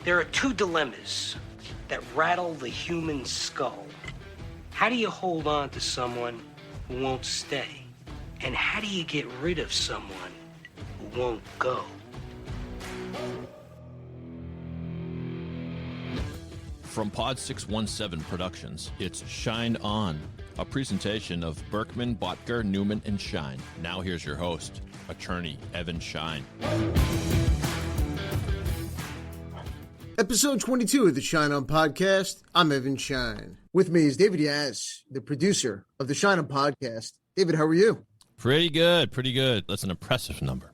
There are two dilemmas that rattle the human skull. How do you hold on to someone who won't stay? And how do you get rid of someone who won't go? From Pod 617 Productions, it's Schein On, a presentation of Berkman, Bottger, Newman, and Schein. Now here's your host, attorney Evan Schein. Episode 22 of the Schein On Podcast. I'm Evan Schein. With me is David Yaz, the producer of the Schein On Podcast. David, how are you? Pretty good. That's an impressive number.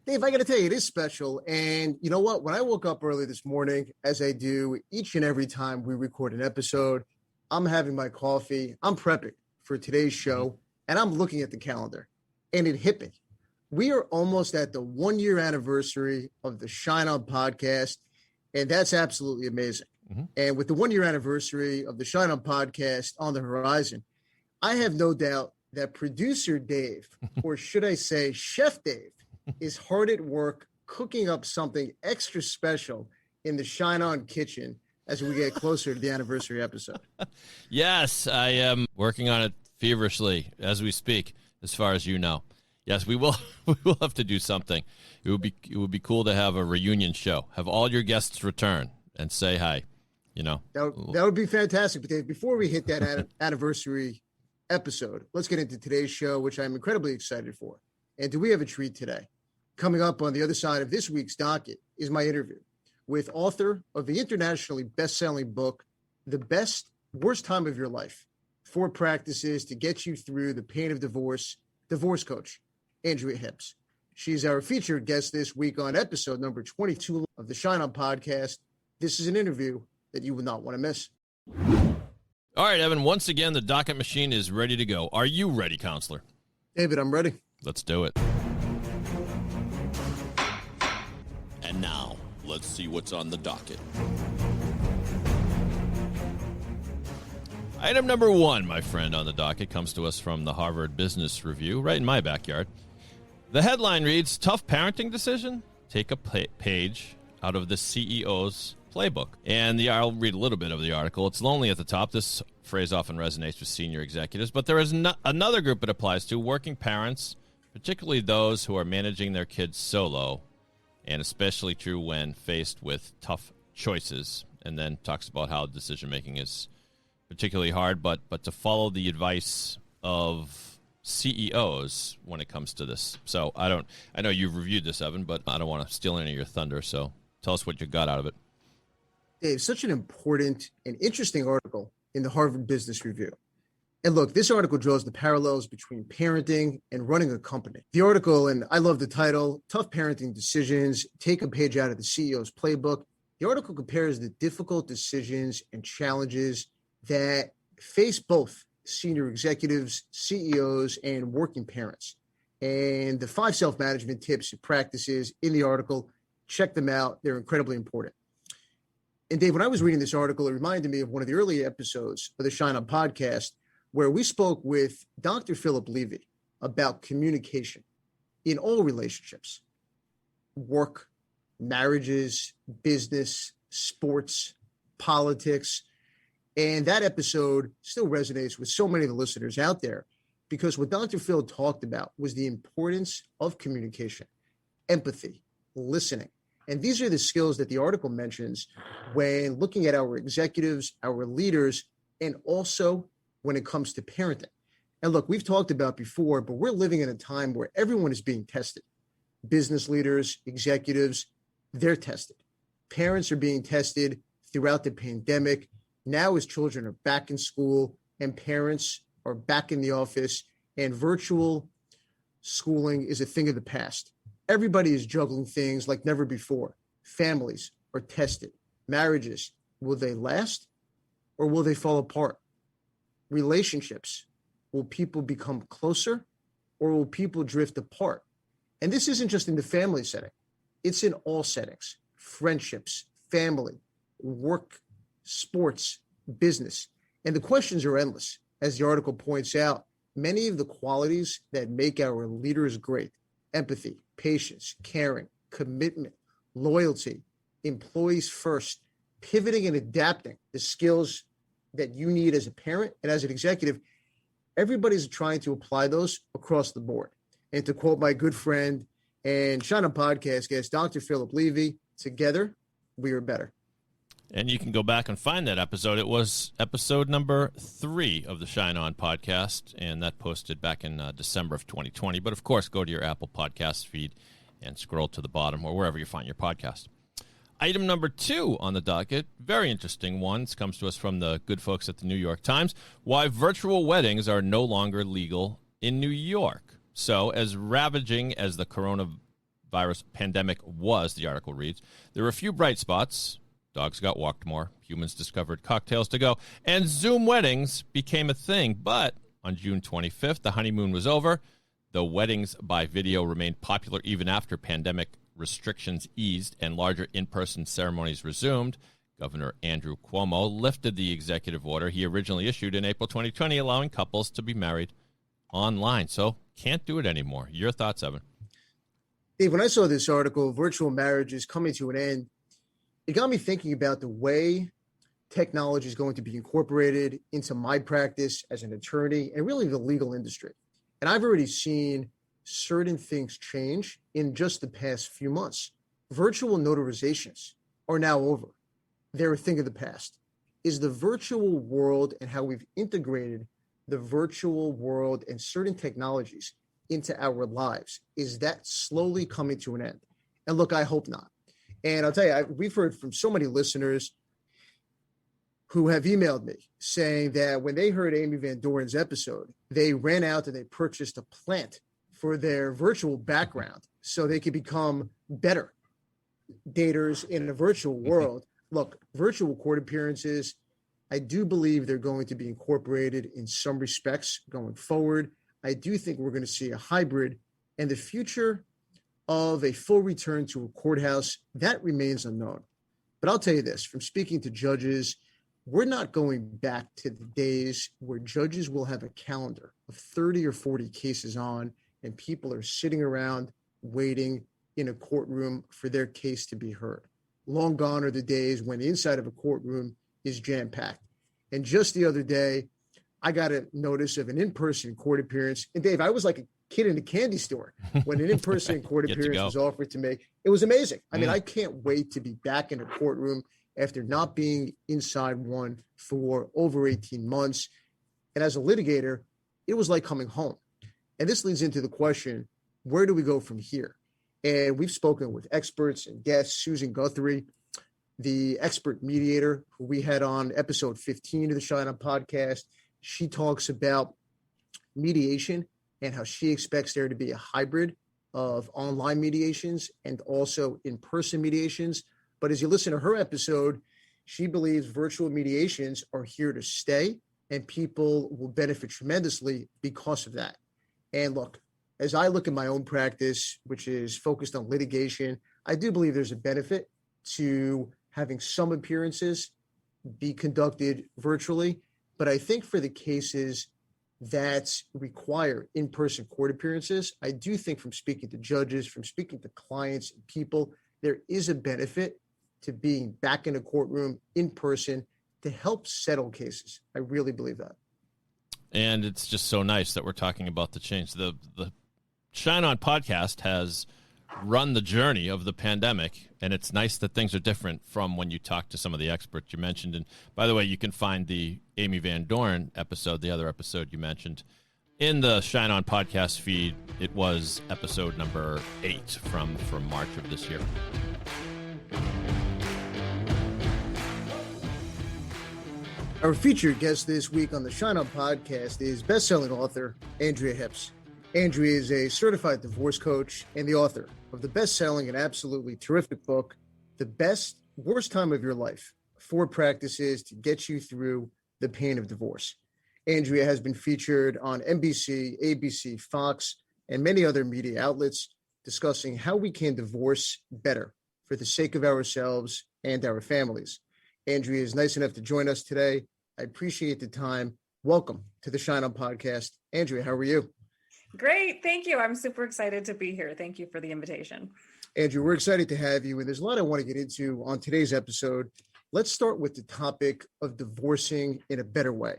Dave, I got to tell you, it is special. And you know what? When I woke up early this morning, as I do each and every time we record an episode, I'm having my coffee. I'm prepping for today's show, and I'm looking at the calendar. And it hit me. We are almost at the 1-year anniversary of the Schein On Podcast, and that's absolutely amazing. Mm-hmm. And with the 1-year anniversary of the Schein On Podcast on the horizon, I have no doubt that producer Dave, or should I say Chef Dave, is hard at work cooking up something extra special in the Schein On kitchen as we get closer to the anniversary episode. Yes, I am working on it feverishly as we speak, as far as you know. Yes, we will have to do something. It would be cool to have a reunion show. Have all your guests return and say hi, you know. That would be fantastic. But Dave, before we hit that anniversary episode, let's get into today's show, which I'm incredibly excited for. And do we have a treat today? Coming up on the other side of this week's docket is my interview with author of the internationally best-selling book, The Worst Time of Your Life, 4 Practices to Get You Through the Pain of Divorce, divorce coach, Andrea Hipps. She's our featured guest this week on episode number 22 of the Schein On Podcast. This is an interview that you will not want to miss. All right, Evan, once again, the docket machine is ready to go. Are you ready, counselor? David, I'm ready. Let's do it. And now, let's see what's on the docket. Item number 1, my friend, on the docket comes to us from the Harvard Business Review, right in my backyard. The headline reads, Tough Parenting Decision? Take a page out of the CEO's playbook. And I'll read a little bit of the article. It's lonely at the top. This phrase often resonates with senior executives, but there is another group it applies to, working parents, particularly those who are managing their kids solo, and especially true when faced with tough choices. And then talks about how decision-making is particularly hard, but to follow the advice of CEOs when it comes to this. So I know you've reviewed this, Evan, but I don't want to steal any of your thunder. So tell us what you got out of it. Dave, such an important and interesting article in the Harvard Business Review. And look, this article draws the parallels between parenting and running a company. The article, and I love the title, Tough Parenting Decisions, Take a Page Out of the CEO's Playbook. The article compares the difficult decisions and challenges that face both senior executives, CEOs, and working parents. And the 5 self-management tips and practices in the article, check them out. They're incredibly important. And Dave, when I was reading this article, it reminded me of one of the early episodes of the Schein On Podcast, where we spoke with Dr. Philip Levy about communication in all relationships, work, marriages, business, sports, politics. And that episode still resonates with so many of the listeners out there, because what Dr. Phil talked about was the importance of communication, empathy, listening. And these are the skills that the article mentions when looking at our executives, our leaders, and also when it comes to parenting. And look, we've talked about before, but we're living in a time where everyone is being tested. Business leaders, executives, they're tested. Parents are being tested throughout the pandemic. Now as children are back in school and parents are back in the office and virtual schooling is a thing of the past. Everybody is juggling things like never before. Families are tested. Marriages, will they last or will they fall apart? Relationships, will people become closer or will people drift apart? And this isn't just in the family setting. It's in all settings, friendships, family, work, sports, business. And the questions are endless. As the article points out, many of the qualities that make our leaders great, empathy, patience, caring, commitment, loyalty, employees first, pivoting and adapting the skills that you need as a parent and as an executive. Everybody's trying to apply those across the board. And to quote my good friend and Schein podcast guest, Dr. Philip Levy, together, we are better. And you can go back and find that episode. It was episode number 3 of the Schein On podcast, and that posted back in December of 2020. But, of course, go to your Apple Podcast feed and scroll to the bottom or wherever you find your podcast. Item number 2 on the docket, very interesting one. This comes to us from the good folks at the New York Times. Why virtual weddings are no longer legal in New York. So, as ravaging as the coronavirus pandemic was, the article reads, there were a few bright spots. Dogs got walked more, humans discovered cocktails to go, and Zoom weddings became a thing. But on June 25th, the honeymoon was over. The weddings by video remained popular even after pandemic restrictions eased and larger in-person ceremonies resumed. Governor Andrew Cuomo lifted the executive order he originally issued in April 2020, allowing couples to be married online. So can't do it anymore. Your thoughts, Evan? Dave, when I saw this article, virtual marriage is coming to an end, it got me thinking about the way technology is going to be incorporated into my practice as an attorney and really the legal industry. And I've already seen certain things change in just the past few months. Virtual notarizations are now over. They're a thing of the past. Is the virtual world and how we've integrated the virtual world and certain technologies into our lives, is that slowly coming to an end? And look, I hope not. And I'll tell you, we've heard from so many listeners who have emailed me saying that when they heard Amy Van Doren's episode, they ran out and they purchased a plant for their virtual background so they could become better daters in a virtual world. Look, virtual court appearances, I do believe they're going to be incorporated in some respects going forward. I do think we're going to see a hybrid, and the future of a full return to a courthouse, that remains unknown. But I'll tell you this, from speaking to judges, we're not going back to the days where judges will have a calendar of 30 or 40 cases on, and people are sitting around waiting in a courtroom for their case to be heard. Long gone are the days when the inside of a courtroom is jam-packed. And just the other day, I got a notice of an in-person court appearance. And Dave, I was like a kid in a candy store when an in-person court appearance was offered to me. It was amazing. I mean, I can't wait to be back in a courtroom after not being inside one for over 18 months. And as a litigator, it was like coming home. And this leads into the question, where do we go from here? And we've spoken with experts and guests, Susan Guthrie, the expert mediator who we had on episode 15 of the Schein On podcast. She talks about mediation and how she expects there to be a hybrid of online mediations and also in-person mediations. But as you listen to her episode, she believes virtual mediations are here to stay and people will benefit tremendously because of that. And look, as I look at my own practice, which is focused on litigation, I do believe there's a benefit to having some appearances be conducted virtually. But I think for the cases that require in-person court appearances, I do think from speaking to judges, from speaking to clients and people, there is a benefit to being back in a courtroom in person to help settle cases. I really believe that. And it's just so nice that we're talking about the change. The Schein On podcast has run the journey of the pandemic, and it's nice that things are different from when you talk to some of the experts you mentioned. And by the way, you can find the Amy Van Doren episode, the other episode you mentioned, in the Schein On podcast feed. It was episode number 8 from March of this year. Our featured guest this week on the Schein On podcast is best-selling author Andrea Hipps. Andrea is a certified divorce coach and the author of the best-selling and absolutely terrific book, The Best Worst Time of Your Life, 4 Practices to Get You Through the Pain of Divorce. Andrea has been featured on NBC, ABC, Fox, and many other media outlets discussing how we can divorce better for the sake of ourselves and our families. Andrea is nice enough to join us today. I appreciate the time. Welcome to the Schein On podcast. Andrea, how are you? Great. Thank you. I'm super excited to be here. Thank you for the invitation. Andrew, we're excited to have you, and there's a lot I want to get into on today's episode. Let's start with the topic of divorcing in a better way.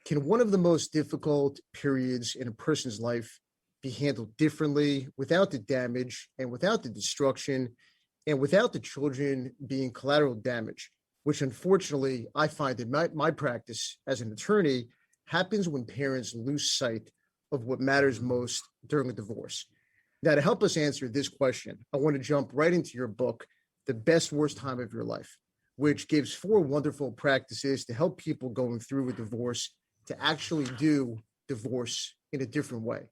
Can one of the most difficult periods in a person's life be handled differently without the damage and without the destruction and without the children being collateral damage, which unfortunately I find in my practice as an attorney happens when parents lose sight of what matters most during a divorce? Now, to help us answer this question, I want to jump right into your book, The Best Worst Time of Your Life, which gives 4 wonderful practices to help people going through a divorce to actually do divorce in a different way.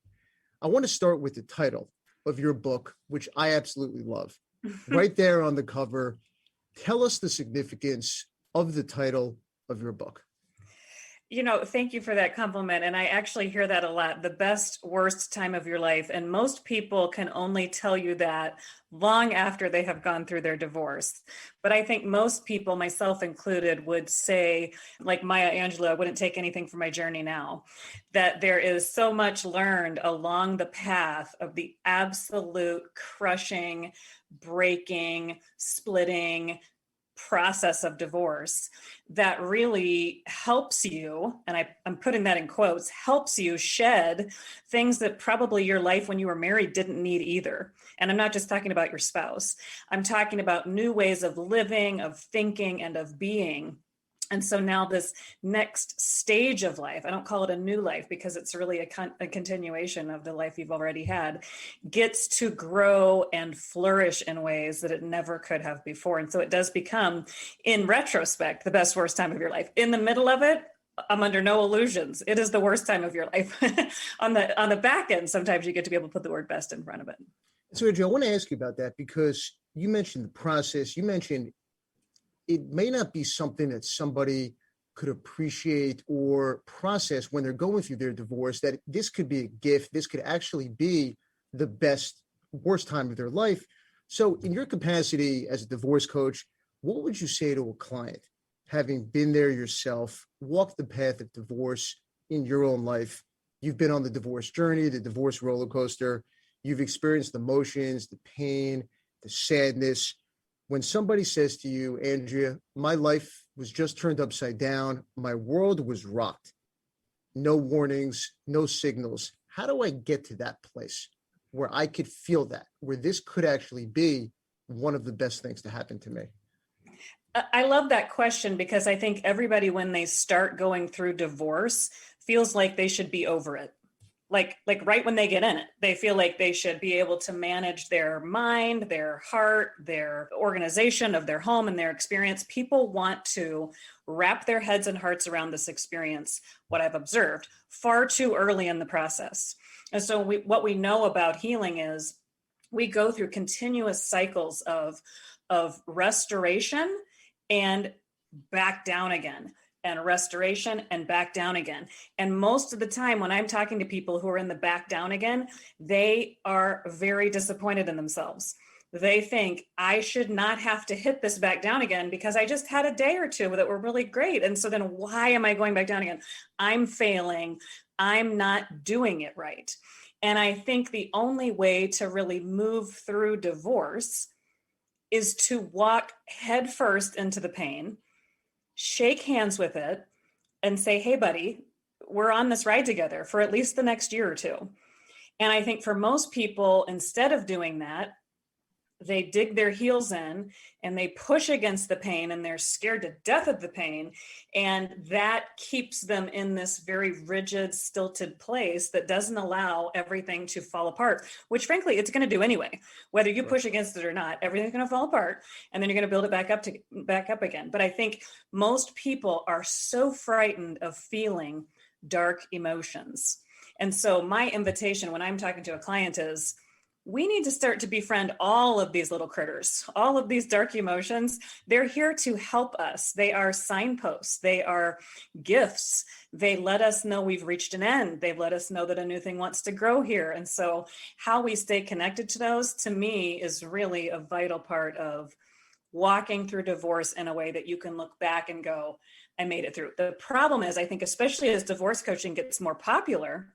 I want to start with the title of your book, which I absolutely love. Right there on the cover, tell us the significance of the title of your book. Thank you for that compliment. And I actually hear that a lot, the best, worst time of your life. And most people can only tell you that long after they have gone through their divorce. But I think most people, myself included, would say, like Maya Angelou, I wouldn't take anything from my journey now, that there is so much learned along the path of the absolute crushing, breaking, splitting process of divorce that really helps you, and I'm putting that in quotes, helps you shed things that probably your life when you were married didn't need either. And I'm not just talking about your spouse. I'm talking about new ways of living, of thinking, and of being. And so now this next stage of life, I don't call it a new life because it's really a continuation of the life you've already had, gets to grow and flourish in ways that it never could have before. And so it does become, in retrospect, the best, worst time of your life. In the middle of it, I'm under no illusions. It is the worst time of your life. On the back end, sometimes you get to be able to put the word best in front of it. So, Andrew, I want to ask you about that because you mentioned the process. You mentioned it may not be something that somebody could appreciate or process when they're going through their divorce, that this could be a gift. This could actually be the best, worst time of their life. So in your capacity as a divorce coach, what would you say to a client, having been there yourself, walked the path of divorce in your own life? You've been on the divorce journey, the divorce roller coaster. You've experienced the emotions, the pain, the sadness. When somebody says to you, Andrea, my life was just turned upside down, my world was rocked, no warnings, no signals, how do I get to that place where I could feel that, where this could actually be one of the best things to happen to me? I love that question because I think everybody, when they start going through divorce, feels like they should be over it. Like right when they get in it, they feel like they should be able to manage their mind, their heart, their organization of their home and their experience. People want to wrap their heads and hearts around this experience, what I've observed, far too early in the process. And so what we know about healing is we go through continuous cycles of restoration and back down again, and restoration and back down again. And most of the time when I'm talking to people who are in the back down again, they are very disappointed in themselves. They think, I should not have to hit this back down again because I just had a day or two that were really great. And so then why am I going back down again? I'm failing. I'm not doing it right. And I think the only way to really move through divorce is to walk headfirst into the pain, shake hands with it, and say, hey, buddy, we're on this ride together for at least the next year or two. And I think for most people, instead of doing that, they dig their heels in and they push against the pain and they're scared to death of the pain. And that keeps them in this very rigid, stilted place that doesn't allow everything to fall apart, which frankly, it's going to do anyway. Whether you push against it or not, everything's going to fall apart and then you're going to build it back up again. But I think most people are so frightened of feeling dark emotions. And so my invitation when I'm talking to a client is, we need to start to befriend all of these little critters, all of these dark emotions. They're here to help us. They are signposts. They are gifts. They let us know we've reached an end. They've let us know that a new thing wants to grow here. And so how we stay connected to those, to me, is really a vital part of walking through divorce in a way that you can look back and go, I made it through. The problem is, I think, especially as divorce coaching gets more popular,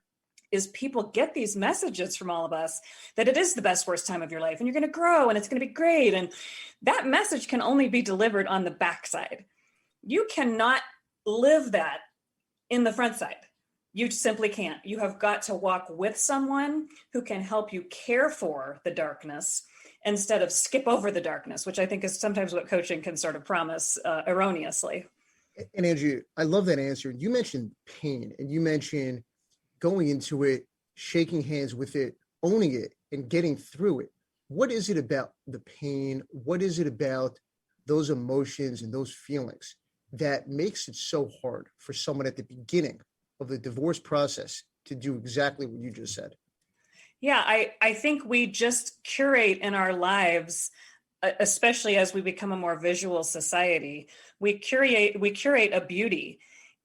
is people get these messages from all of us that it is the best, worst time of your life and you're going to grow and it's going to be great. And that message can only be delivered on the backside. You cannot live that in the front side. You simply can't. You have got to walk with someone who can help you care for the darkness instead of skip over the darkness, which I think is sometimes what coaching can sort of promise erroneously. And Andrew, I love that answer. You mentioned pain and you mentioned going into it, shaking hands with it, owning it, and getting through it. What is it about the pain? What is it about those emotions and those feelings that makes it so hard for someone at the beginning of the divorce process to do exactly what you just said? Yeah, I think we just curate in our lives, especially as we become a more visual society, we curate a beauty.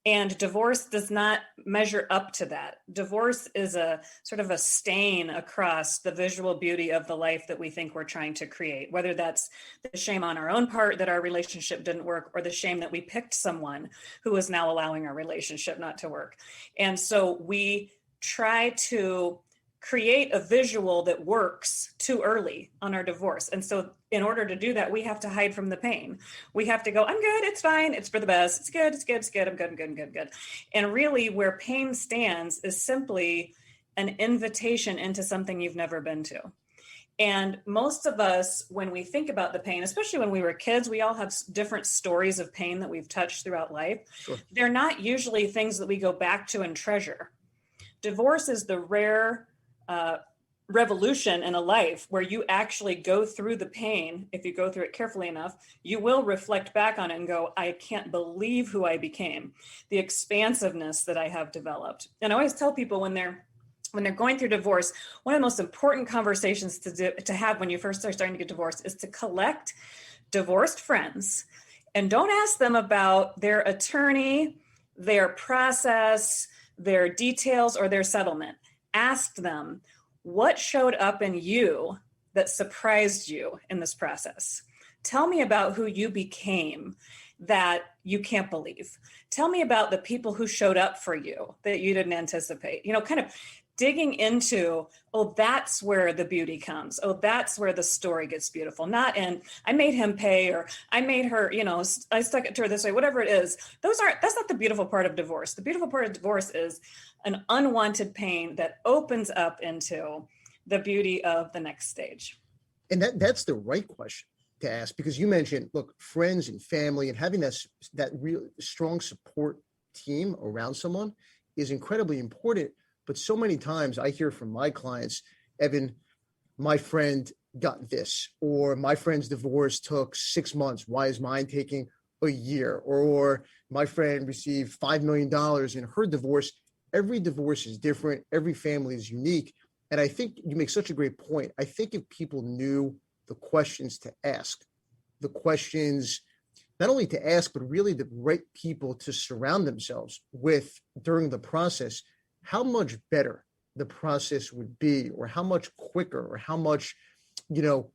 And divorce does not measure up to that. Divorce is a sort of a stain across the visual beauty of the life that we think we're trying to create, whether that's the shame on our own part that our relationship didn't work, or the shame that we picked someone who is now allowing our relationship not to work. And so we try to create a visual that works too early on our divorce. And so in order to do that, we have to hide from the pain. We have to go, I'm good, it's fine, it's for the best, it's good, it's good, it's good, I'm good, I'm good, I'm good, I'm good. And really where pain stands is simply an invitation into something you've never been to. And most of us, when we think about the pain, especially when we were kids, we all have different stories of pain that we've touched throughout life. Sure. They're not usually things that we go back to and treasure. Divorce is the rare revolution in a life where you actually go through the pain. If you go through it carefully enough, you will reflect back on it and go, I can't believe who I became, the expansiveness that I have developed. And I always tell people when they're going through divorce, one of the most important conversations to have when you first start starting to get divorced is to collect divorced friends and don't ask them about their attorney, their process, their details, or their settlement. Ask them, what showed up in you that surprised you in this process? Tell me about who you became that you can't believe. Tell me about the people who showed up for you that you didn't anticipate. Kind of digging into, oh, that's where the beauty comes. Oh, that's where the story gets beautiful. Not in, I made him pay, or I made her, I stuck it to her this way, whatever it is. That's not the beautiful part of divorce. The beautiful part of divorce is an unwanted pain that opens up into the beauty of the next stage. And that's the right question to ask, because you mentioned, look, friends and family and having that real strong support team around someone is incredibly important. But so many times I hear from my clients, Evan, my friend got this, or my friend's divorce took 6 months. Why is mine taking a year? Or my friend received $5 million in her divorce. Every divorce is different. Every family is unique. And I think you make such a great point. I think if people knew the questions to ask, the questions not only to ask, but really the right people to surround themselves with during the process, how much better the process would be, or how much quicker, or how much,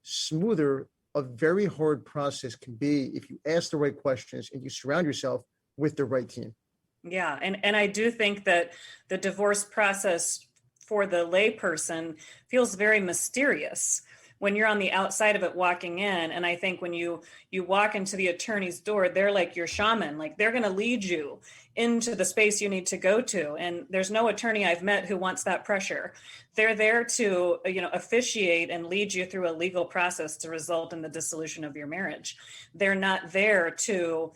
smoother a very hard process can be if you ask the right questions and you surround yourself with the right team. Yeah. And I do think that the divorce process for the layperson feels very mysterious when you're on the outside of it walking in. And I think when you walk into the attorney's door, they're like your shaman, like they're going to lead you into the space you need to go to. And there's no attorney I've met who wants that pressure. They're there to, officiate and lead you through a legal process to result in the dissolution of your marriage. They're not there to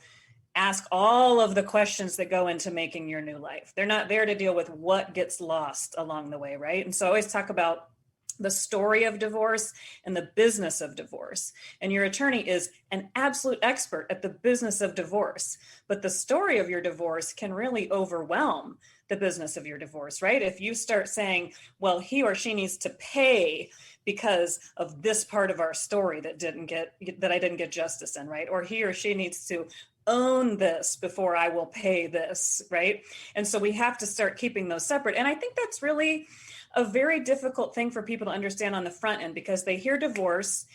ask all of the questions that go into making your new life. They're not there to deal with what gets lost along the way, right? And so I always talk about the story of divorce and the business of divorce. And your attorney is an absolute expert at the business of divorce. But the story of your divorce can really overwhelm the business of your divorce, right? If you start saying, well, he or she needs to pay because of this part of our story that I didn't get justice in, right? Or he or she needs to own this before I will pay this, right? And so we have to start keeping those separate. And I think that's really a very difficult thing for people to understand on the front end, because they hear divorce,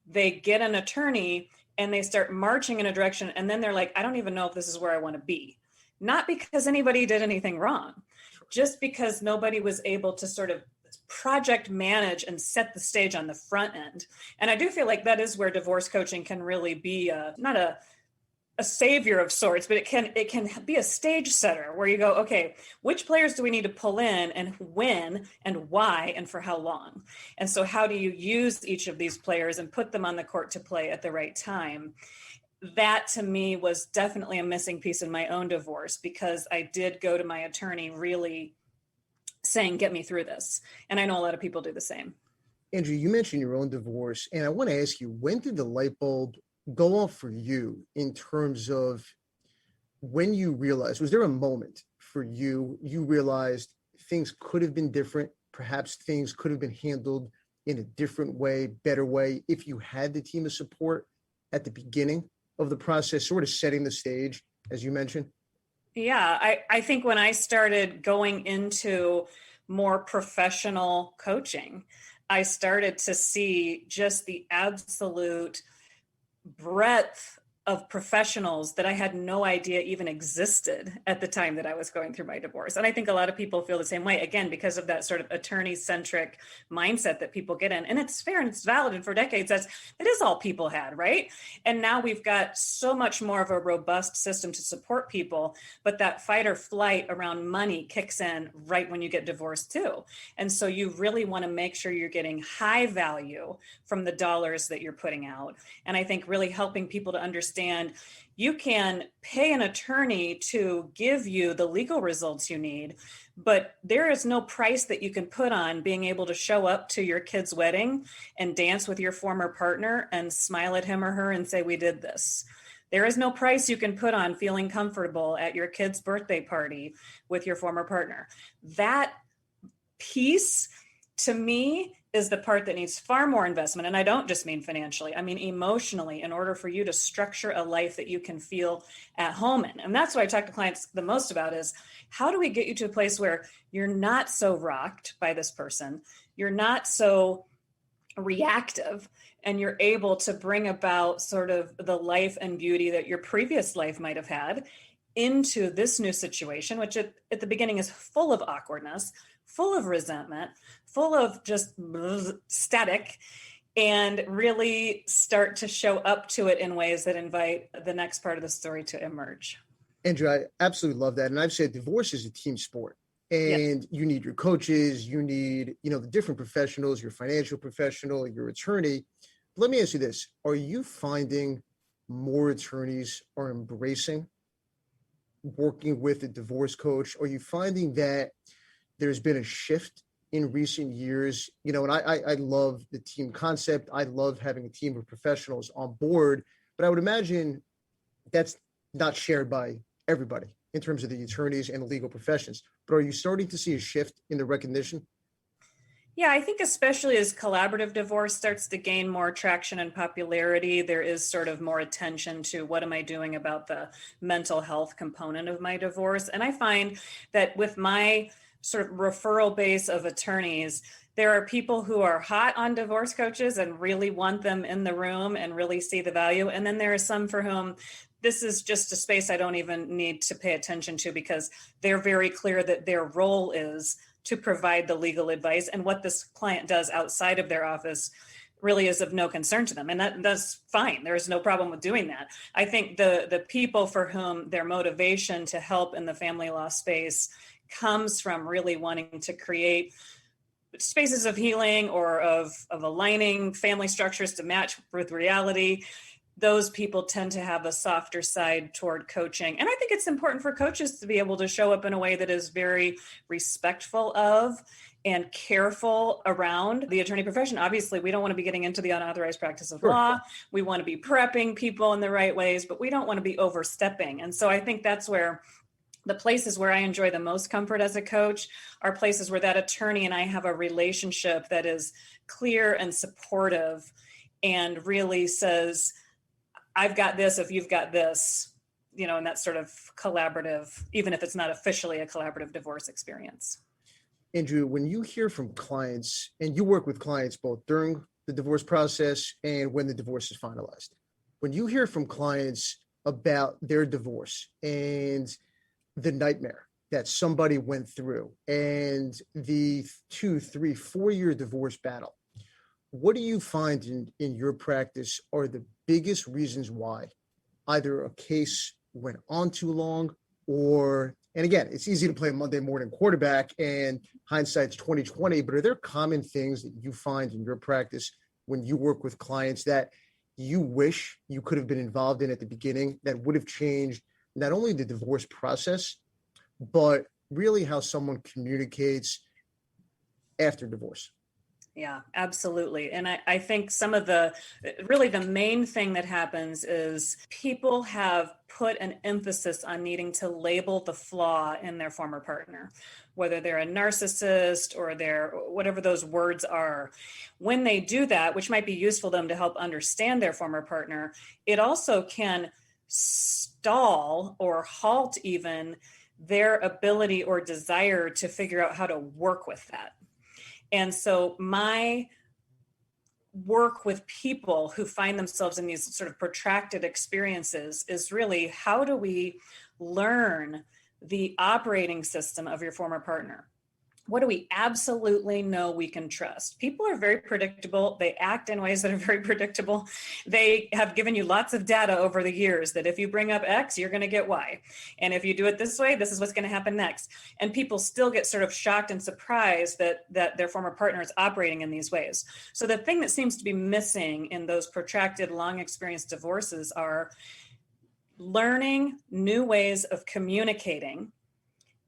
they get an attorney, and they start marching in a direction. And then they're like, I don't even know if this is where I want to be. Not because anybody did anything wrong, just because nobody was able to sort of project manage and set the stage on the front end. And I do feel like that is where divorce coaching can really be not a savior of sorts, but it can be a stage setter where you go, okay, which players do we need to pull in and when and why and for how long? And so how do you use each of these players and put them on the court to play at the right time? That to me was definitely a missing piece in my own divorce, because I did go to my attorney really saying, get me through this. And I know a lot of people do the same. Andrew, you mentioned your own divorce, and I want to ask you, when did the light bulb go off for you in terms of when you realized, was there a moment for you realized things could have been different, perhaps things could have been handled in a different way, better way, if you had the team of support at the beginning of the process, sort of setting the stage, as you mentioned? Yeah, I think when I started going into more professional coaching, I started to see just the absolute breadth of professionals that I had no idea even existed at the time that I was going through my divorce. And I think a lot of people feel the same way, again, because of that sort of attorney-centric mindset that people get in. And it's fair and it's valid. And for decades, it is all people had, right? And now we've got so much more of a robust system to support people, but that fight or flight around money kicks in right when you get divorced too. And so you really want to make sure you're getting high value from the dollars that you're putting out. And I think really helping people to understand you can pay an attorney to give you the legal results you need, but there is no price that you can put on being able to show up to your kid's wedding and dance with your former partner and smile at him or her and say, we did this. There is no price you can put on feeling comfortable at your kid's birthday party with your former partner. That piece, to me, is the part that needs far more investment. And I don't just mean financially, I mean emotionally, in order for you to structure a life that you can feel at home in. And that's what I talk to clients the most about is, how do we get you to a place where you're not so rocked by this person, you're not so reactive, and you're able to bring about sort of the life and beauty that your previous life might have had into this new situation, which at the beginning is full of awkwardness, full of resentment, full of just static, and really start to show up to it in ways that invite the next part of the story to emerge. Andrew, I absolutely love that. And I've said divorce is a team sport, and you need your coaches, you need, the different professionals, your financial professional, your attorney. Let me ask you this. Are you finding more attorneys are embracing working with a divorce coach? Are you finding that there's been a shift in recent years? And I love the team concept. I love having a team of professionals on board, but I would imagine that's not shared by everybody in terms of the attorneys and the legal professions. But are you starting to see a shift in the recognition? Yeah, I think especially as collaborative divorce starts to gain more traction and popularity, there is sort of more attention to what am I doing about the mental health component of my divorce. And I find that with my sort of referral base of attorneys, there are people who are hot on divorce coaches and really want them in the room and really see the value. And then there are some for whom this is just a space I don't even need to pay attention to, because they're very clear that their role is to provide the legal advice, and what this client does outside of their office really is of no concern to them. And that's fine. There's no problem with doing that. I think the people for whom their motivation to help in the family law space comes from really wanting to create spaces of healing or of aligning family structures to match with reality, those people tend to have a softer side toward coaching. And I think it's important for coaches to be able to show up in a way that is very respectful of and careful around the attorney profession. Obviously, we don't want to be getting into the unauthorized practice of law. We want to be prepping people in the right ways, but we don't want to be overstepping. And so I think that's where the places where I enjoy the most comfort as a coach are places where that attorney and I have a relationship that is clear and supportive and really says, I've got this if you've got this, and that sort of collaborative, even if it's not officially a collaborative divorce experience. Andrew, when you hear from clients, and you work with clients both during the divorce process and when the divorce is finalized, when you hear from clients about their divorce and the nightmare that somebody went through and the 2, 3, 4 year divorce battle, what do you find in your practice are the biggest reasons why either a case went on too long or, and again, it's easy to play Monday morning quarterback and hindsight's 2020, but are there common things that you find in your practice when you work with clients that you wish you could have been involved in at the beginning that would have changed not only the divorce process, but really how someone communicates after divorce? Yeah, absolutely. And I think some of the main thing that happens is people have put an emphasis on needing to label the flaw in their former partner, whether they're a narcissist or they're whatever those words are. When they do that, which might be useful to them to help understand their former partner, it also can stall or halt even their ability or desire to figure out how to work with that. And so my work with people who find themselves in these sort of protracted experiences is really, how do we learn the operating system of your former partner? What do we absolutely know we can trust? People are very predictable. They act in ways that are very predictable. They have given you lots of data over the years that if you bring up X, you're going to get Y. And if you do it this way, this is what's going to happen next. And people still get sort of shocked and surprised that their former partner is operating in these ways. So the thing that seems to be missing in those protracted, long experience divorces are learning new ways of communicating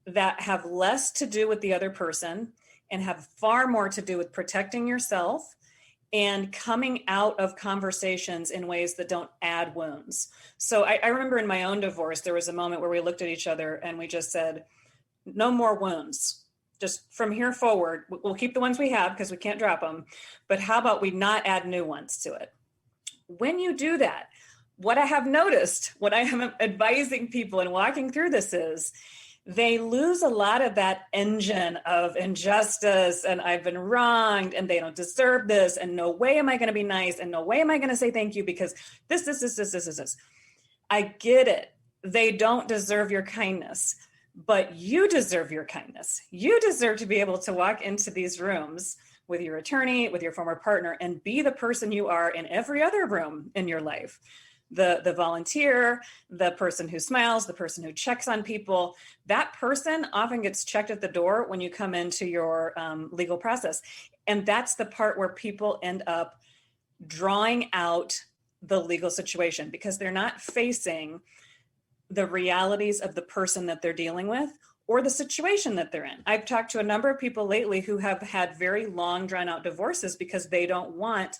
that have less to do with the other person and have far more to do with protecting yourself and coming out of conversations in ways that don't add wounds. So I remember in my own divorce, there was a moment where we looked at each other and we just said, no more wounds. Just from here forward, we'll keep the ones we have because we can't drop them, but how about we not add new ones to it? When you do that, what I have noticed, what I am advising people and walking through this is, they lose a lot of that engine of injustice and I've been wronged and they don't deserve this and no way am I going to be nice and no way am I going to say thank you because this. I get it. They don't deserve your kindness, but you deserve your kindness. You deserve to be able to walk into these rooms with your attorney, with your former partner, and be the person you are in every other room in your life. The volunteer, the person who smiles, the person who checks on people, that person often gets checked at the door when you come into your legal process. And that's the part where people end up drawing out the legal situation because they're not facing the realities of the person that they're dealing with or the situation that they're in. I've talked to a number of people lately who have had very long, drawn out divorces because they don't want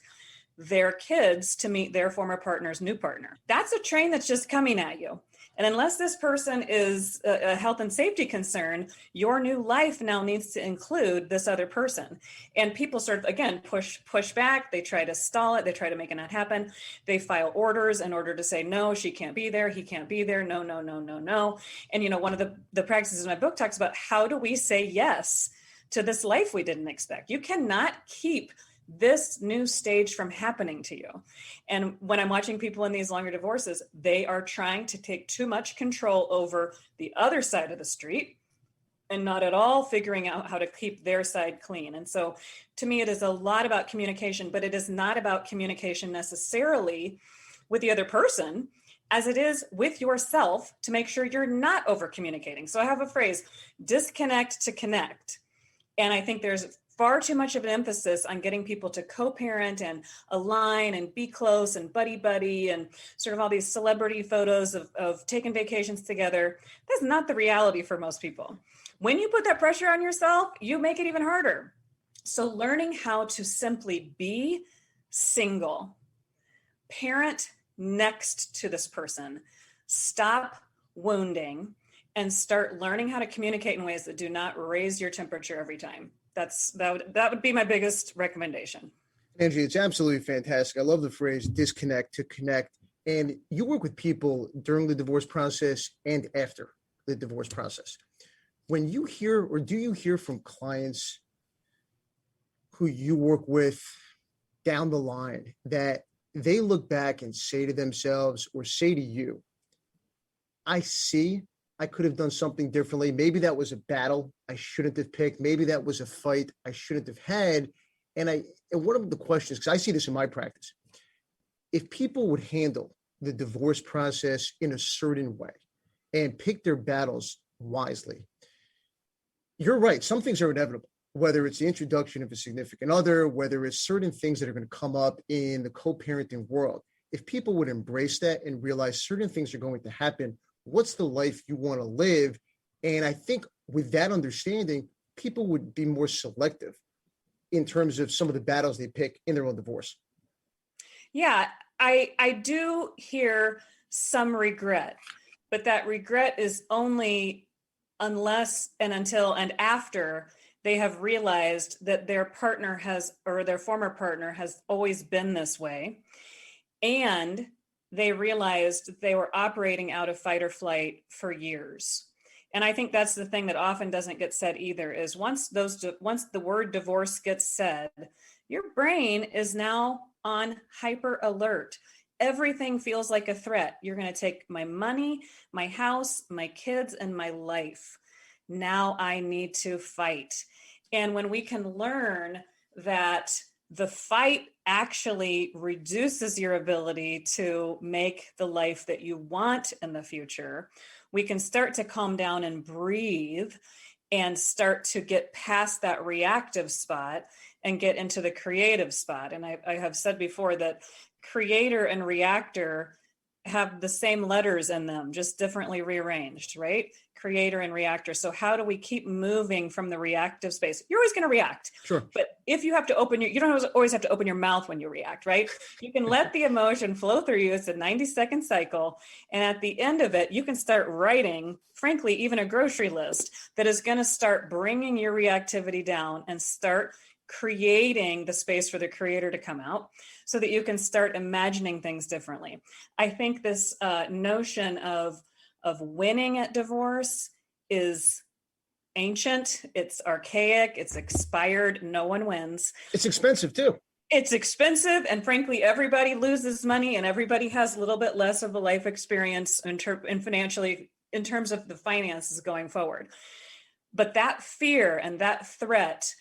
their kids to meet their former partner's new partner. That's a train that's just coming at you. And unless this person is a health and safety concern, your new life now needs to include this other person. And people sort of, again, push back. They try to stall it. They try to make it not happen. They file orders in order to say, no, she can't be there. He can't be there. No. And, one of the practices in my book talks about how do we say yes to this life we didn't expect? You cannot keep this new stage from happening to you. And when I'm watching people in these longer divorces, they are trying to take too much control over the other side of the street and not at all figuring out how to keep their side clean. And so to me, it is a lot about communication, but it is not about communication necessarily with the other person as it is with yourself to make sure you're not over communicating. So I have a phrase, disconnect to connect. And I think there's far too much of an emphasis on getting people to co-parent and align and be close and buddy and sort of all these celebrity photos of taking vacations together. That's not the reality for most people. When you put that pressure on yourself, you make it even harder. So learning how to simply be single, parent next to this person, stop wounding, and start learning how to communicate in ways that do not raise your temperature every time. That would be my biggest recommendation. Angie, it's absolutely fantastic. I love the phrase disconnect to connect. And you work with people during the divorce process and after the divorce process. When you hear, or do you hear from clients who you work with down the line that they look back and say to themselves or say to you, I see I could have done something differently. Maybe that was a battle I shouldn't have picked. Maybe that was a fight I shouldn't have had. And one of the questions, because I see this in my practice, if people would handle the divorce process in a certain way and pick their battles wisely, you're right. Some things are inevitable, whether it's the introduction of a significant other, whether it's certain things that are going to come up in the co-parenting world. If people would embrace that and realize certain things are going to happen, what's the life you want to live? And I think with that understanding, people would be more selective in terms of some of the battles they pick in their own divorce. Yeah, I do hear some regret, but that regret is only unless and until and after they have realized that their partner has, or their former partner has always been this way. And they realized they were operating out of fight or flight for years. And I think that's the thing that often doesn't get said either, is once the word divorce gets said, your brain is now on hyper alert. Everything feels like a threat. You're going to take my money, my house, my kids, and my life. Now I need to fight. And when we can learn that the fight actually reduces your ability to make the life that you want in the future, we can start to calm down and breathe and start to get past that reactive spot and get into the creative spot. And I have said before that creator and reactor have the same letters in them, just differently rearranged, right? Creator and reactor. So how do we keep moving from the reactive space? You're always going to react. Sure. But if you have to you don't always have to open your mouth when you react, right? You can let the emotion flow through you. It's a 90-second cycle. And at the end of it, you can start writing, frankly, even a grocery list that is going to start bringing your reactivity down and start creating the space for the creator to come out so that you can start imagining things differently. I think this notion of winning at divorce is ancient, it's archaic, it's expired, no one wins. It's expensive too. It's expensive, and frankly, everybody loses money and everybody has a little bit less of a life experience and financially in terms of the finances going forward. But that fear and that threat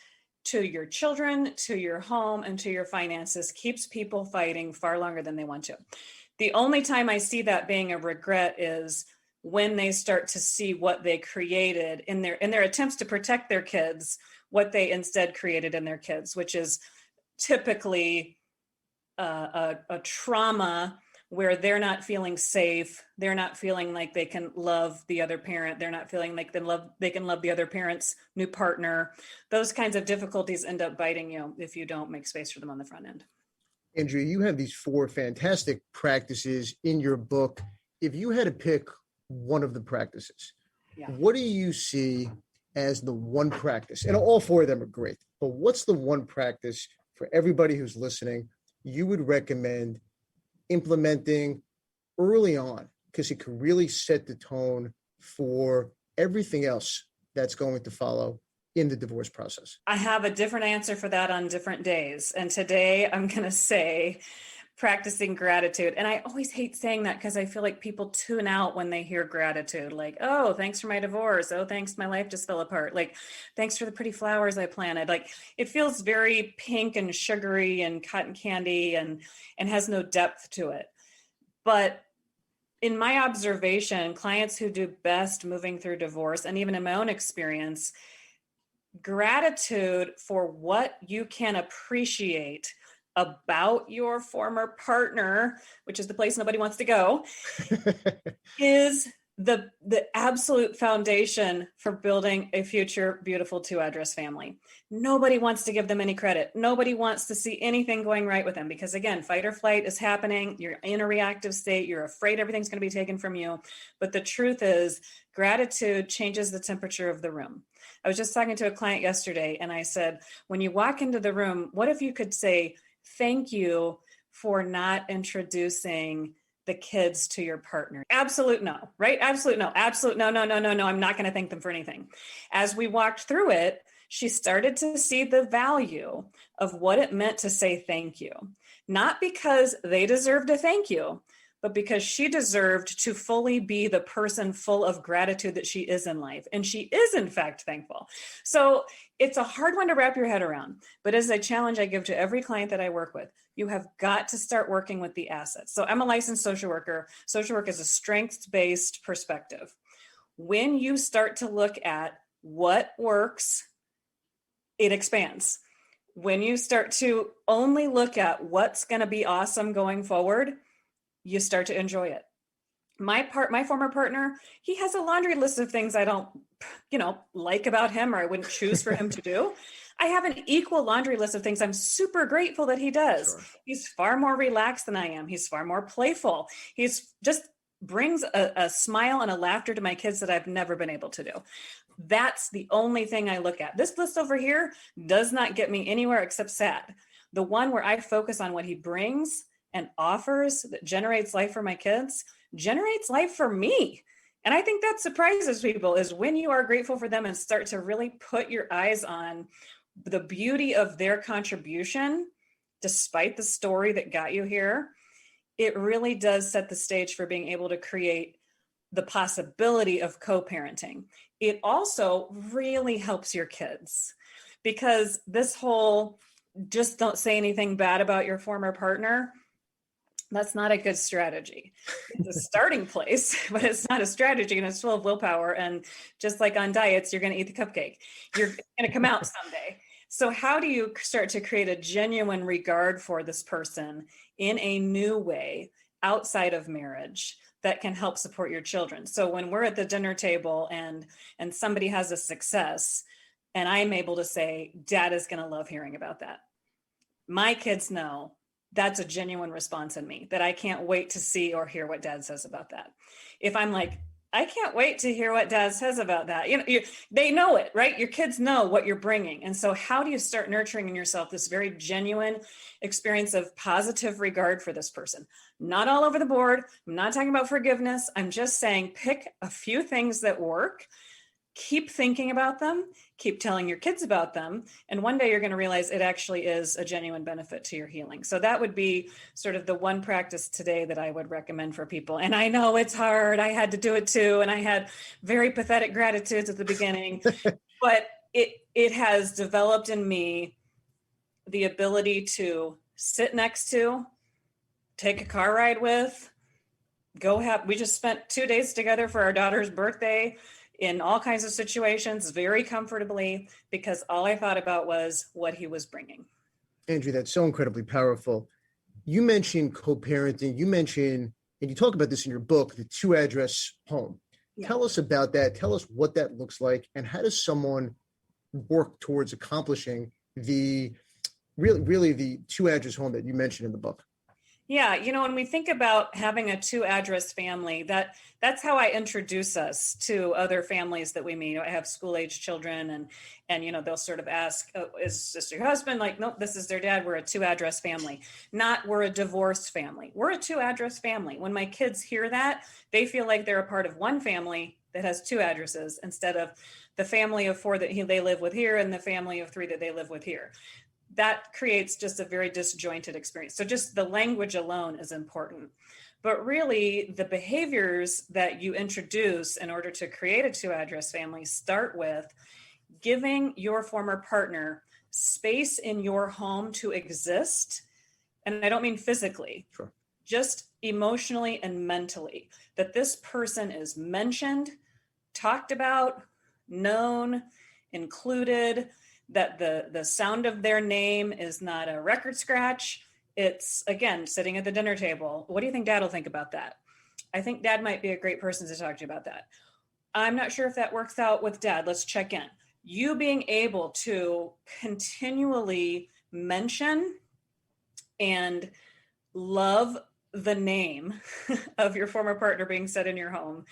to your children, to your home, and to your finances keeps people fighting far longer than they want to. The only time I see that being a regret is when they start to see what they created in their attempts to protect their kids, what they instead created in their kids, which is typically a trauma where they're not feeling safe, they're not feeling like they can love the other parent, they're not feeling like they can love the other parent's new partner. Those kinds of difficulties end up biting you if you don't make space for them on the front end. Andrea, you have these 4 fantastic practices in your book. If you had to pick one of the practices, what do you see as the one practice? And all 4 of them are great, but what's the one practice for everybody who's listening you would recommend implementing early on, because it could really set the tone for everything else that's going to follow in the divorce process? I have a different answer for that on different days. And today I'm going to say practicing gratitude. And I always hate saying that because I feel like people tune out when they hear gratitude. Like, oh, thanks for my divorce. Oh, thanks, my life just fell apart. Like, thanks for the pretty flowers I planted. Like, it feels very pink and sugary and cotton candy and has no depth to it. But in my observation, clients who do best moving through divorce, and even in my own experience, gratitude for what you can appreciate about your former partner, which is the place nobody wants to go, is the absolute foundation for building a future beautiful 2-address family. Nobody wants to give them any credit. Nobody wants to see anything going right with them because, again, fight or flight is happening. You're in a reactive state. You're afraid everything's going to be taken from you. But the truth is, gratitude changes the temperature of the room. I was just talking to a client yesterday, and I said, when you walk into the room, what if you could say, thank you for not introducing the kids to your partner? Absolute no, right? Absolute no, absolute no. I'm not going to thank them for anything. As we walked through it, she started to see the value of what it meant to say thank you, not because they deserved a thank you, but because she deserved to fully be the person full of gratitude that she is in life. And she is, in fact, thankful. So it's a hard one to wrap your head around. But as a challenge I give to every client that I work with, you have got to start working with the assets. So I'm a licensed social worker. Social work is a strengths-based perspective. When you start to look at what works, it expands. When you start to only look at what's going to be awesome going forward, you start to enjoy it. My former partner, he has a laundry list of things I don't, like about him, or I wouldn't choose for him to do. I have an equal laundry list of things I'm super grateful that he does. Sure. He's far more relaxed than I am. He's far more playful. He's just brings a smile and a laughter to my kids that I've never been able to do. That's the only thing I look at. This list over here does not get me anywhere except sad. The one where I focus on what he brings and offers that generates life for my kids, generates life for me. And I think that surprises people, is when you are grateful for them and start to really put your eyes on the beauty of their contribution, despite the story that got you here, it really does set the stage for being able to create the possibility of co-parenting. It also really helps your kids, because this whole just don't say anything bad about your former partner, that's not a good strategy. It's a starting place, but it's not a strategy, and it's full of willpower. And just like on diets, you're going to eat the cupcake. You're going to come out someday. So how do you start to create a genuine regard for this person in a new way outside of marriage that can help support your children? So when we're at the dinner table and somebody has a success, and I'm able to say, Dad is going to love hearing about that, my kids know that's a genuine response in me, that I can't wait to see or hear what Dad says about that. If I'm like, I can't wait to hear what Dad says about that, they know it, right? Your kids know what you're bringing. And so how do you start nurturing in yourself this very genuine experience of positive regard for this person? Not all over the board. I'm not talking about forgiveness. I'm just saying, pick a few things that work. Keep thinking about them, keep telling your kids about them, and one day you're going to realize it actually is a genuine benefit to your healing. So that would be sort of the one practice today that I would recommend for people. And I know it's hard. I had to do it too. And I had very pathetic gratitudes at the beginning, but it has developed in me the ability to sit next to, take a car ride with, we just spent 2 days together for our daughter's birthday, in all kinds of situations, very comfortably, because all I thought about was what he was bringing. Andrew, that's so incredibly powerful. You mentioned co-parenting. You mentioned, and you talk about this in your book, the 2-address home. Yeah. Tell us about that. Tell us what that looks like, and how does someone work towards accomplishing the really the 2-address home that you mentioned in the book? Yeah, when we think about having a 2-address family, that's how I introduce us to other families that we meet. I have school-age children, and they'll sort of ask, oh, is this your husband? Like, nope, this is their dad. We're a 2-address family. Not we're a divorced family. We're a 2-address family. When my kids hear that, they feel like they're a part of one family that has 2 addresses instead of the family of 4 that they live with here and the family of 3 that they live with here. That creates just a very disjointed experience. So just the language alone is important. But really, the behaviors that you introduce in order to create a 2-address family start with giving your former partner space in your home to exist. And I don't mean physically, sure, just emotionally and mentally, that this person is mentioned, talked about, known, included, that the sound of their name is not a record scratch. It's, again, sitting at the dinner table. What do you think Dad will think about that? I think Dad might be a great person to talk to you about that. I'm not sure if that works out with Dad. Let's check in. You being able to continually mention and love the name of your former partner being said in your home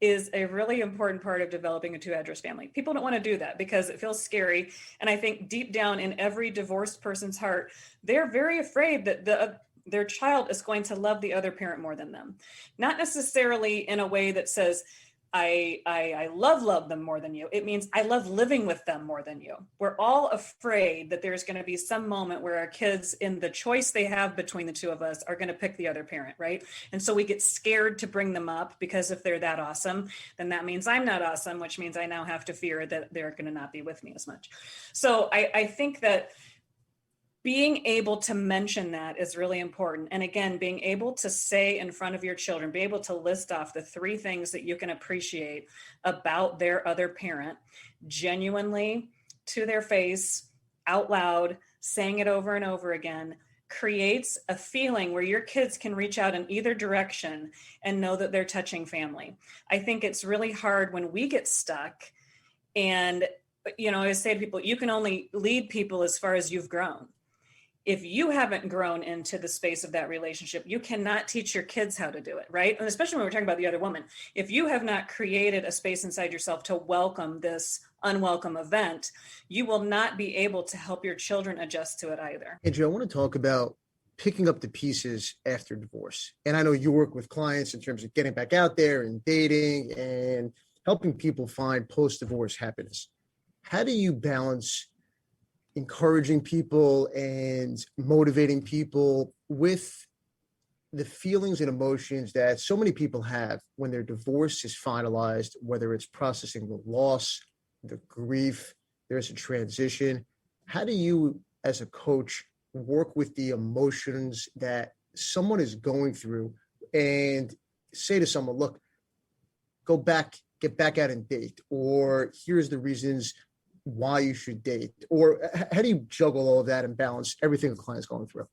is a really important part of developing a 2-address family. People don't want to do that because it feels scary. And I think deep down in every divorced person's heart, they're very afraid that their child is going to love the other parent more than them. Not necessarily in a way that says, I love them more than you. It means I love living with them more than you. We're all afraid that there's going to be some moment where our kids, in the choice they have between the two of us, are going to pick the other parent, right? And so we get scared to bring them up, because if they're that awesome, then that means I'm not awesome, which means I now have to fear that they're going to not be with me as much. So I think that being able to mention that is really important. And again, being able to say in front of your children, be able to list off the 3 things that you can appreciate about their other parent, genuinely, to their face, out loud, saying it over and over again, creates a feeling where your kids can reach out in either direction and know that they're touching family. I think it's really hard when we get stuck. And, I say to people, you can only lead people as far as you've grown. If you haven't grown into the space of that relationship, you cannot teach your kids how to do it, right? And especially when we're talking about the other woman, if you have not created a space inside yourself to welcome this unwelcome event, you will not be able to help your children adjust to it either. Andrea, I want to talk about picking up the pieces after divorce. And I know you work with clients in terms of getting back out there and dating and helping people find post-divorce happiness. How do you balance encouraging people and motivating people with the feelings and emotions that so many people have when their divorce is finalized, whether it's processing the loss, the grief, there's a transition? How do you, as a coach, work with the emotions that someone is going through and say to someone, look, go back, get back out and date, or here's the reasons why you should date? Or how do you juggle all of that and balance everything the client's going through?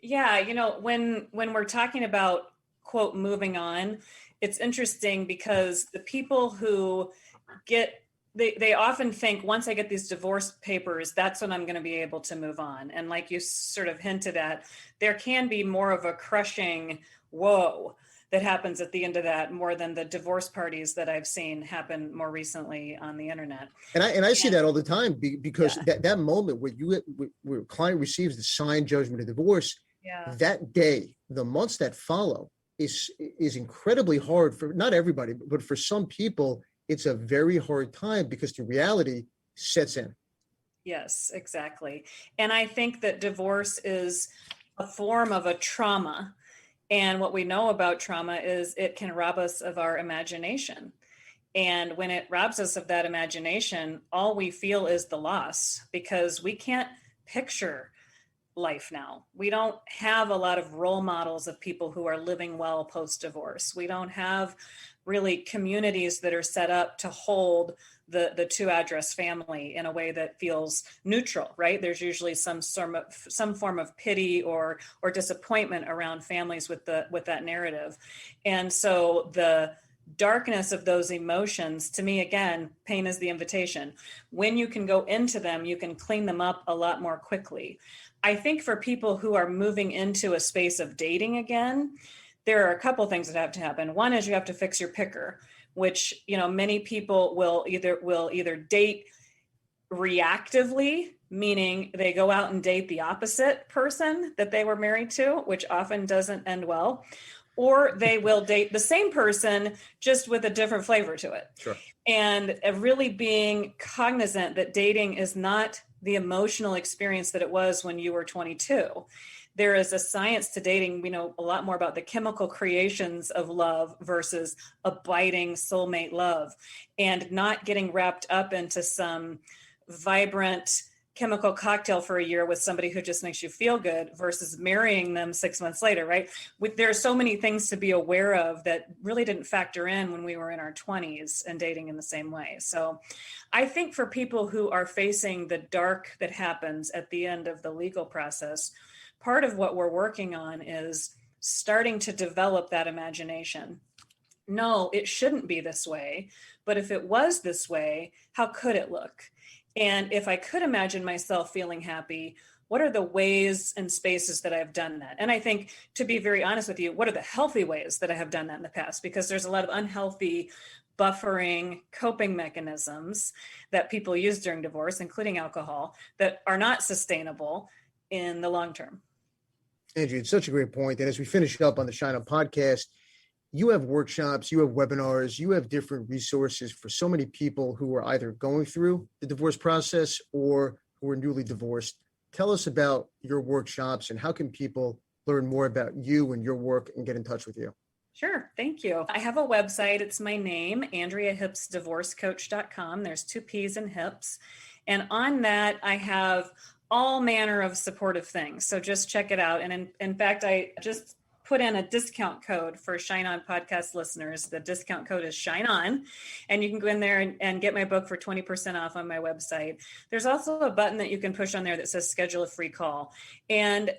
Yeah, when we're talking about, quote, moving on, it's interesting because the people who they often think, once I get these divorce papers, that's when I'm going to be able to move on. And like you sort of hinted at, there can be more of a crushing whoa that happens at the end of that, more than the divorce parties that I've seen happen more recently on the internet. And I see that all the time, because that moment where a client receives the signed judgment of divorce, that day, the months that follow is incredibly hard for not everybody, but for some people, it's a very hard time because the reality sets in. Yes, exactly. And I think that divorce is a form of a trauma. And what we know about trauma is it can rob us of our imagination. And when it robs us of that imagination, all we feel is the loss, because we can't picture life now. We don't have a lot of role models of people who are living well post-divorce. We don't have really communities that are set up to hold the 2-address family in a way that feels neutral, right? There's usually some form of pity or disappointment around families with that narrative. And so the darkness of those emotions, to me, again, pain is the invitation. When you can go into them, you can clean them up a lot more quickly. I think for people who are moving into a space of dating again, there are a couple things that have to happen. One is you have to fix your picker, which, many people will either date reactively, meaning they go out and date the opposite person that they were married to, which often doesn't end well, or they will date the same person just with a different flavor to it. Sure. And really being cognizant that dating is not the emotional experience that it was when you were 22. There is a science to dating. We know a lot more about the chemical creations of love versus abiding soulmate love, and not getting wrapped up into some vibrant chemical cocktail for a year with somebody who just makes you feel good versus marrying them 6 months later, right? There are so many things to be aware of that really didn't factor in when we were in our 20s and dating in the same way. So I think for people who are facing the dark that happens at the end of the legal process, part of what we're working on is starting to develop that imagination. No, it shouldn't be this way, but if it was this way, how could it look? And if I could imagine myself feeling happy, what are the ways and spaces that I've done that? And I think, to be very honest with you, what are the healthy ways that I have done that in the past? Because there's a lot of unhealthy buffering coping mechanisms that people use during divorce, including alcohol, that are not sustainable in the long term. Andrea, it's such a great point. And as we finish up on the Schein podcast, you have workshops, you have webinars, you have different resources for so many people who are either going through the divorce process or who are newly divorced. Tell us about your workshops and how can people learn more about you and your work and get in touch with you? Sure. Thank you. I have a website. It's my name, AndreaHippsDivorceCoach.com. There's 2 P's in Hips. And on that, I have all manner of supportive things. So just check it out. And in fact, I just put in a discount code for Schein On podcast listeners. The discount code is Schein On, and you can go in there and get my book for 20% off on my website. There's also a button that you can push on there that says schedule a free call. And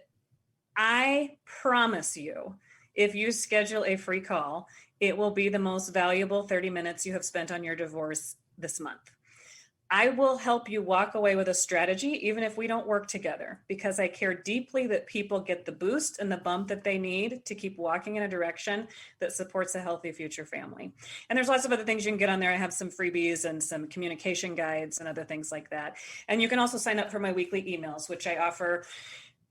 I promise you, if you schedule a free call, it will be the most valuable 30 minutes you have spent on your divorce this month. I will help you walk away with a strategy, even if we don't work together, because I care deeply that people get the boost and the bump that they need to keep walking in a direction that supports a healthy future family. And there's lots of other things you can get on there. I have some freebies and some communication guides and other things like that. And you can also sign up for my weekly emails, which I offer.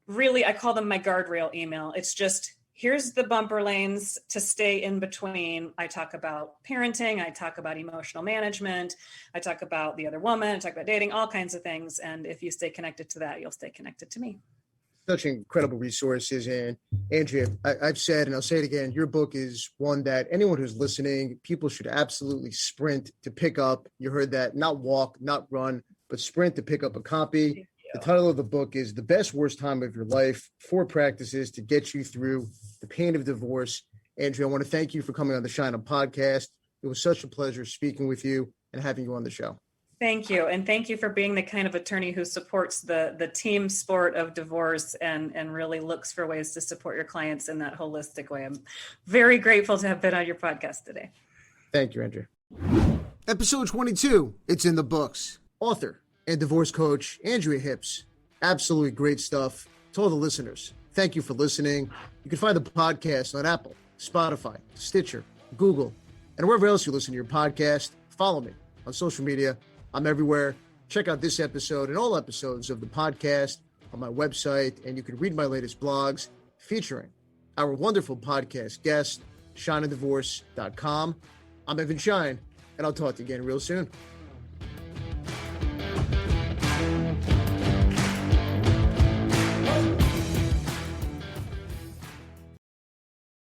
Really, I call them my guardrail email. It's just, here's the bumper lanes to stay in between. I talk about parenting. I talk about emotional management. I talk about the other woman. I talk about dating, all kinds of things. And if you stay connected to that, you'll stay connected to me. Such incredible resources. And Andrea, I've said, and I'll say it again, your book is one that anyone who's listening, people should absolutely sprint to pick up. You heard that, not walk, not run, but sprint to pick up a copy. The title of the book is The Best Worst Time of Your Life, 4 Practices to Get You Through the Pain of Divorce. Andrea, I want to thank you for coming on the Schein On podcast. It was such a pleasure speaking with you and having you on the show. Thank you. And thank you for being the kind of attorney who supports the team sport of divorce and really looks for ways to support your clients in that holistic way. I'm very grateful to have been on your podcast today. Thank you, Andrea. Episode 22, it's in the books. Author and divorce coach, Andrea Hipps. Absolutely great stuff. To all the listeners, thank you for listening. You can find the podcast on Apple, Spotify, Stitcher, Google, and wherever else you listen to your podcast. Follow me on social media. I'm everywhere. Check out this episode and all episodes of the podcast on my website, and you can read my latest blogs featuring our wonderful podcast guest, ScheinonDivorce.com. I'm Evan Schein, and I'll talk to you again real soon.